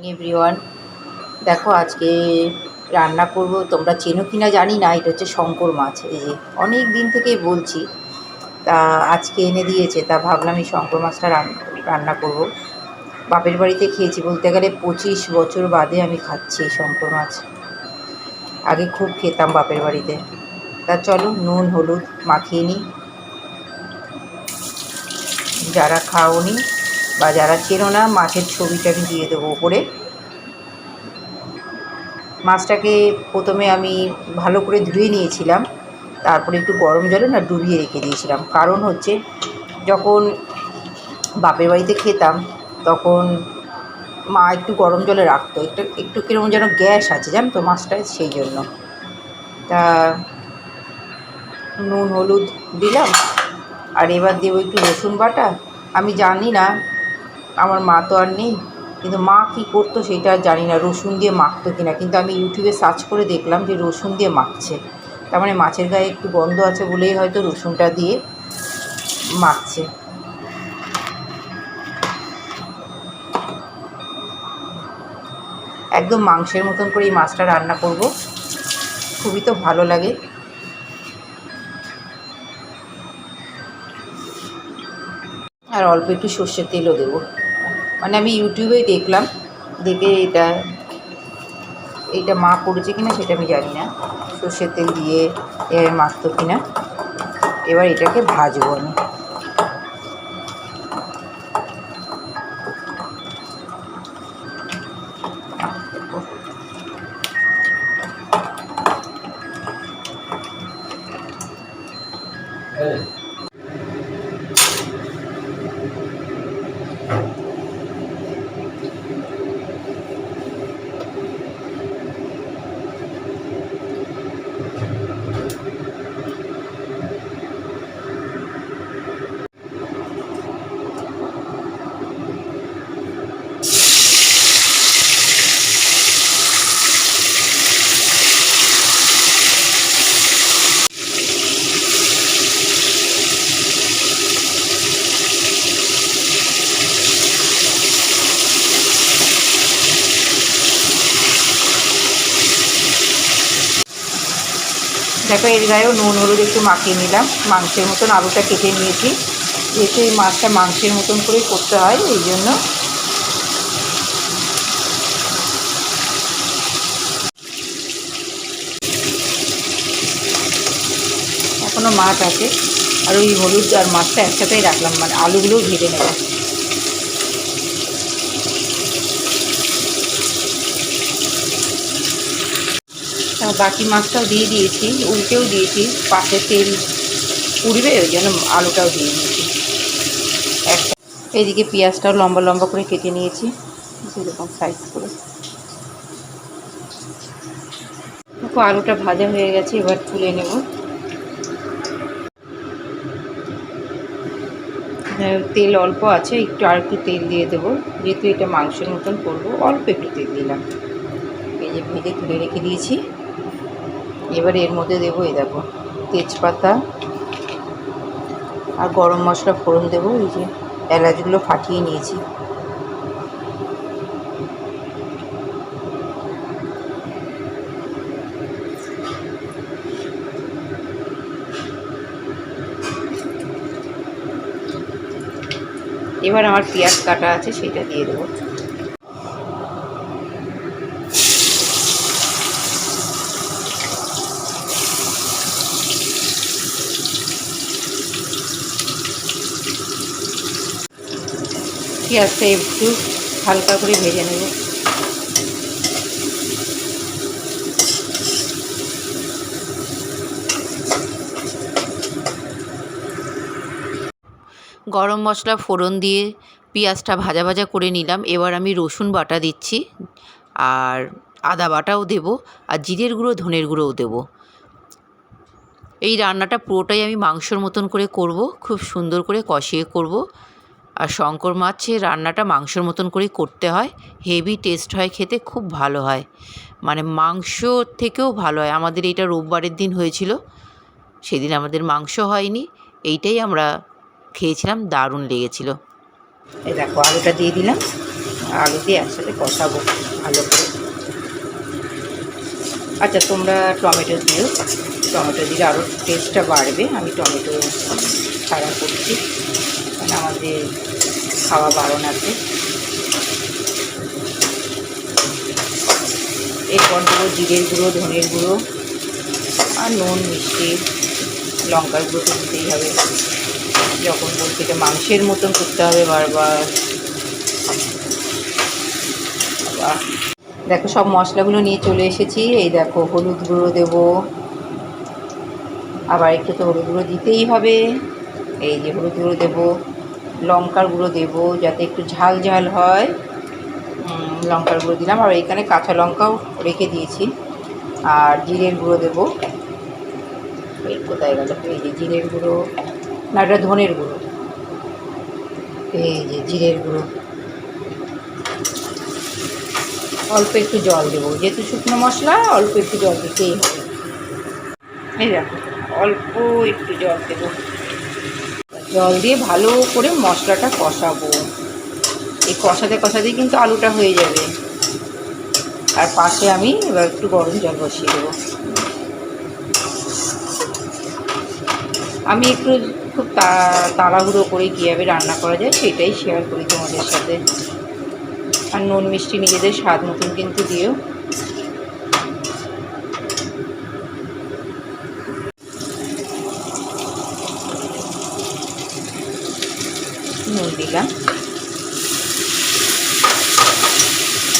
Morning everyone. দেখো আজকে রান্না করব, তোমরা চেনো কি না জানি না, এটা হচ্ছে শঙ্কর মাছ। এই যে অনেক দিন থেকেই বলছি, তা আজকে এনে দিয়েছে, তা ভাবলাম এই শঙ্কর মাছটা রান্না করব। বাপের বাড়িতে খেয়েছি, বলতে গেলে 25 বছর বাদে আমি খাচ্ছি এই শঙ্কর মাছ। আগে খুব খেতাম বাপের বাড়িতে। তা চলো নুন হলুদ মাখিয়ে নিই। যারা খাওনি বা যারা চেনো না, মাছের ছবিটা আমি দিয়ে দেবো ওপরে। মাছটাকে প্রথমে আমি ভালো করে ধুয়ে নিয়েছিলাম, তারপরে একটু গরম জলে না ডুবিয়ে রেখে দিয়েছিলাম। কারণ হচ্ছে যখন বাপের বাড়িতে খেতাম তখন মা একটু গরম জলে রাখতো, একটু একটু কীরকম যেন গ্যাস আছে জানো তো মাছটায়, সেই জন্য। তা নুন হলুদ দিলাম, আর এবার দেবো একটু রসুন বাটা। আমি জানি না, আমার মা তো আর নেই, কিন্তু মা কী করতো সেটা আর জানি না, রসুন দিয়ে মাখতো কিনা। কিন্তু আমি ইউটিউবে সার্চ করে দেখলাম যে রসুন দিয়ে মাখছে, তার মানে মাছের গায়ে একটু গন্ধ আছে বলেই হয়তো রসুনটা দিয়ে মাখছে। একদম মাংসের মতন করে এই মাছটা রান্না করব, খুবই তো ভালো লাগে। আর অল্প একটু সর্ষের তেলও দেবো, মানে আমি ইউটিউবেই দেখলাম, দেখে এইটা মা করেছে কিনা সেটা আমি জানি না, সর্ষের তেল দিয়ে মাখতো কিনা। এবার এটাকে ভাজবো আমি। দেখো এর গায়েও নুন হলুদ একটু মাখিয়ে নিলাম, মাংসের মতন আলুটা কেটে নিয়েছি, যেহেতু এই মাছটা মাংসের মতন করেই করতে হয় এই জন্য। এখনও মাছ আছে, আর ওই হলুদ আর মাছটা একসাথেই রাখলাম, মানে আলুগুলোও ভেজে নেব। বাকি মাছটাও দিয়ে দিয়েছি, উল্টেও দিয়েছি, পাশে তেল উড়বে ওই জন্য আলুটাও দিয়ে দিয়েছি। এইদিকে পেঁয়াজটাও লম্বা লম্বা করে কেটে নিয়েছি, সেরকম সাইজ করে। দেখো আলুটা ভাজা হয়ে গেছে, এবার তুলে নেব। তেল অল্প আছে, আর একটু তেল দিয়ে দেবো, যেহেতু এটা মাংসের মতন করবো, অল্প একটু তেল দিলাম। এই যে ভেজে তুলে রেখে দিয়েছি, এবার এর মধ্যে দেবো, এই দেখো তেজপাতা আর গরম মশলা ফোড়ন দেবো। এই যে এলাচগুলো ফাটিয়ে নিয়েছি। এবার আমার পেঁয়াজ কাটা আছে সেটা দিয়ে দেবো। পেঁয়াজটা একটু হালকা করে ভেজে নেব। গরম মশলা ফোড়ন দিয়ে পেঁয়াজটা ভাজা ভাজা করে নিলাম। এবার আমি রসুন বাটা দিচ্ছি, আর আদা বাটাও দেবো, আর জিরের গুঁড়ো ধনের গুঁড়োও দেবো। এই রান্নাটা পুরোটাই আমি মাংসর মতন করে করব, খুব সুন্দর করে কষিয়ে করব। আর শঙ্কর মাছের রান্নাটা মাংসর মতন করেই করতে হয়, হেভি টেস্ট হয়, খেতে খুব ভালো হয়, মানে মাংস থেকেও ভালো হয়। আমাদের এইটা রোববারের দিন হয়েছিল, সেদিন আমাদের মাংস হয়নি, এইটাই আমরা খেয়েছিলাম, দারুণ লেগেছিল। এই দেখো আলুটা দিয়ে দিলাম, আলু দিয়ে একসাথে কষাবো ভালো করে। আচ্ছা, তোমরা টমেটো দিও, টমেটো দিলে আরও টেস্টটা বাড়বে। আমি টমেটো ছাড়া করছি, কারণ আমাদের খাওয়া বারণ আছে। এরপর দেবো জিরের গুঁড়ো, ধনের গুঁড়ো আর নুন, মিষ্টি, লঙ্কার গুঁড়ো তো দিতেই হবে। যখন বলছি এটা মাংসের মতন করতে হবে বারবার। দেখো সব মশলাগুলো নিয়ে চলে এসেছি। এই দেখো হলুদ গুঁড়ো দেবো, আবার একটু তো হলুদ গুঁড়ো দিতেই হবে। এই যে হলুদ গুঁড়ো দেবো, লঙ্কার গুঁড়ো দেবো যাতে একটু ঝাল ঝাল হয়। লঙ্কার গুঁড়ো দিলাম, আর এখানে কাঁচা লঙ্কাও রেখে দিয়েছি। আর জিরের গুঁড়ো দেবো। এই কোথায় গেল? এই যে জিরের গুঁড়ো, না এটা ধনের গুঁড়ো। এই যে জিরের গুঁড়ো, অল্প একটু জল দেবো, যেহেতু শুকনো মশলা অল্প একটু জল দিতেই হবে। এই দেখো অল্প একটু জল দেবো, জল দিয়ে ভালো করে মশলাটা কষাবো। এই কষাতে কষাতেই কিন্তু আলুটা হয়ে যাবে। আর পাশে আমি এবার একটু গরম জল বসিয়ে দেবো। আমি একটু খুব তাড়াহুড়ো করে কীভাবে রান্না করা যায় সেটাই শেয়ার করি তোমাদের সাথে। আর নুন মিষ্টি নিজেদের স্বাদ মতন কিন্তু দিও। নুন দিলাম,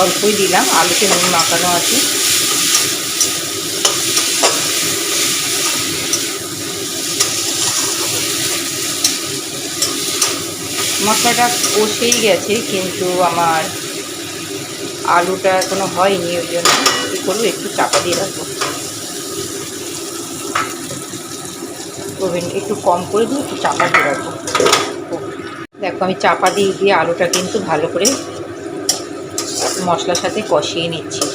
অল্পই দিলাম, আলুতে নুন মাখানো আছে। মশলাটা কষেই গেছে, কিন্তু আমার আলুটা এখনো হয়নি, ওই জন্য কী করবো, একটু চাপা দিয়ে রাখবো। ওভেন একটু কম করে দিয়ে একটু চাপা দিয়ে রাখবো। দেখো আমি চাপা দিয়ে আলুটা কিন্তু ভালো করে মশলার সাথে কষিয়ে নিচ্ছি।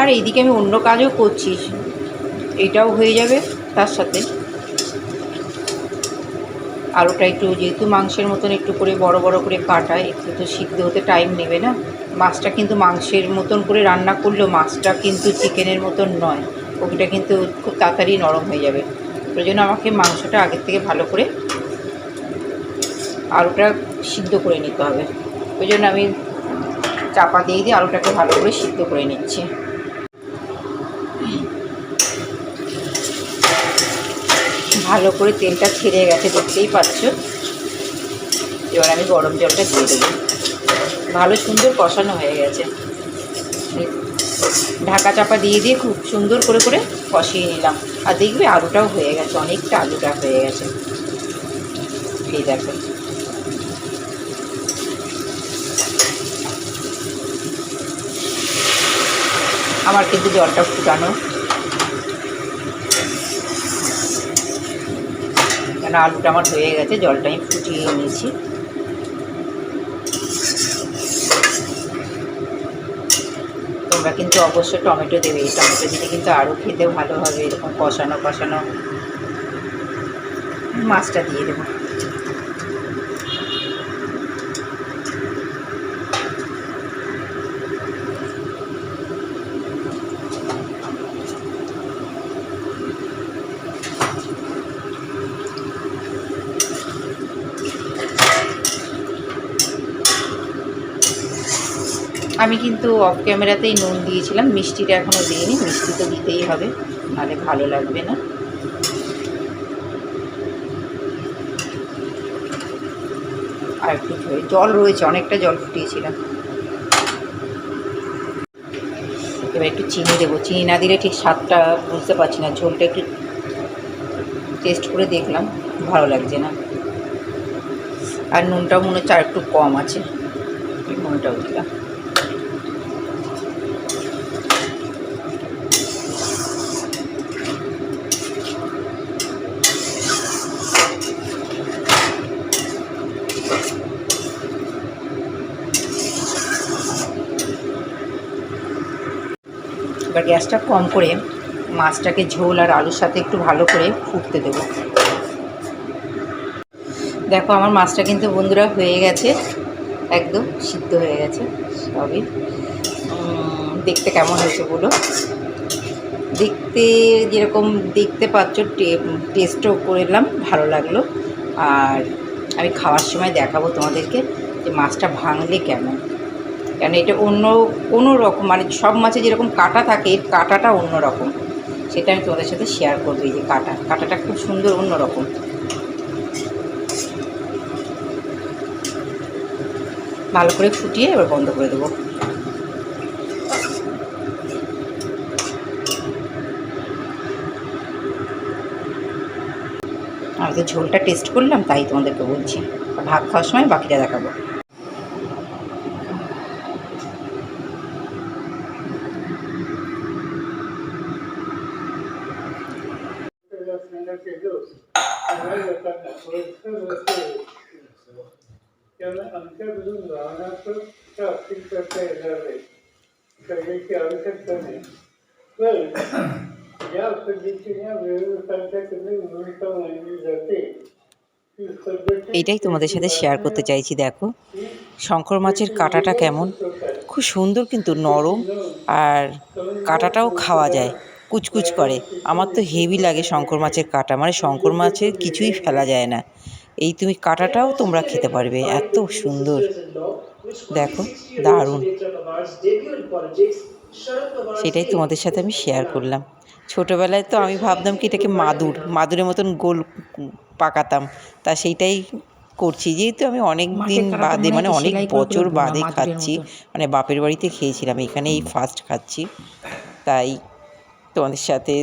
আর এইদিকে আমি অন্য কাজও করছি, এটাও হয়ে যাবে তার সাথে। আলুটা একটু যেহেতু মাংসের মতন একটু করে বড় বড় করে কাটায়, একটু তো সিদ্ধ হতে টাইম নেবে না। মাছটা কিন্তু মাংসের মতন করে রান্না করলেও মাছটা কিন্তু চিকেনের মতন নয়, ওটা কিন্তু খুব তাড়াতাড়ি নরম হয়ে যাবে। ওই জন্য আমাকে মাংসটা আগের থেকে ভালো করে আলুটা সিদ্ধ করে নিতে হবে। ওই জন্য আমি চাপা দিয়ে আলুটাকে ভালো করে সিদ্ধ করে নিচ্ছি। ভালো করে তেলটা ছেড়ে গেছে, দেখতেই পাচ্ছ। এবার আমি গরম জলটা দিয়ে দেবো। ভালো সুন্দর কষানো হয়ে গেছে। ঢাকা চাপা দিয়ে খুব সুন্দর করে করে কষিয়ে নিলাম। আর দেখবে আলুটাও হয়ে গেছে, অনেকটা আলুটা হয়ে গেছে। এই দেখো আমার কিন্তু জলটা ফুটানো, কেন আলুটা আমার হয়ে গেছে, জলটা আমি ফুটিয়ে নিয়েছি। তোমরা কিন্তু অবশ্যই টমেটো দেবে, এই টমেটো দিলে কিন্তু আরও খেতে ভালো হবে। এরকম কষানো কষানো মাছটা দিয়ে দেবো। আমি কিন্তু অফ ক্যামেরাতেই নুন দিয়েছিলাম, মিষ্টিটা এখনও দিইনি। মিষ্টি তো দিতেই হবে, নাহলে ভালো লাগবে না। আর একটু জল রয়েছে, অনেকটা জল ফুটিয়েছিলাম। এবার একটু চিনি দেবো, চিনি না দিলে ঠিক স্বাদটা বুঝতে পারছি না। ঝোলটা একটু টেস্ট করে দেখলাম, ভালো লাগছে না। আর নুনটাও মনে হচ্ছে আর একটু কম আছে, নুনটাও দিলাম। এবার গ্যাসটা কম করে মাছটাকে ঝোল আর আলুর সাথে একটু ভালো করে ফুটতে দেবো। দেখো আমার মাছটা কিন্তু বন্ধুরা হয়ে গেছে। একদম সিদ্ধ হয়ে গেছে সবই। দেখতে কেমন হয়েছে বলো? দেখতে যেরকম দেখতে পাচ্ছ, টেস্টও করলাম, ভালো লাগলো। আর আমি খাওয়ার সময় দেখাবো তোমাদেরকে যে মাছটা ভাঙলে কেমন, কেন এটা অন্য রকম, মানে সব মাছে যেরকম কাঁটা থাকে এর কাঁটাটা অন্য রকম, সেটা আমি তোমাদের সাথে শেয়ার করবো। এই যে কাঁটাটা খুব সুন্দর, অন্য রকম। ভালো করে ফুটিয়ে এবার বন্ধ করে দেবো। আমি তো ঝোলটা টেস্ট করলাম, তাই তোমাদেরকে বলছি। ভাত খাওয়ার সময় বাকিটা দেখাবো। आमच्या घरून राहण्याचं असतील करता येणार नाही, करण्याची आवश्यकता नाही. पण ज्या पद्धतीने व्यवस्थापनाकडे भूमिका मांडली जाते এটাই তোমাদের সাথে শেয়ার করতে চাইছি। দেখো শঙ্কর মাছের কাঁটাটা কেমন, খুব সুন্দর কিন্তু নরম, আর কাঁটাটাও খাওয়া যায়, কুচকুচ করে। আমার তো হেভি লাগে শঙ্কর মাছের কাঁটা, মানে শঙ্কর মাছের কিছুই ফেলা যায় না। এই তুমি কাঁটাটাও তোমরা খেতে পারবে, এত সুন্দর। দেখো দারুণ, সেটাই তোমাদের সাথে আমি শেয়ার করলাম। ছোটোবেলায় তো আমি ভাবতাম কি এটাকে মাদুরের মতন গোল পাকাতাম, তা সেইটাই করছি। যেহেতু আমি অনেক দিন বাদে, মানে অনেক বছর বাদে খাচ্ছি, মানে বাপের বাড়িতে খেয়েছিলাম, এখানে এই ফার্স্ট খাচ্ছি, তাই তোমাদের সাথে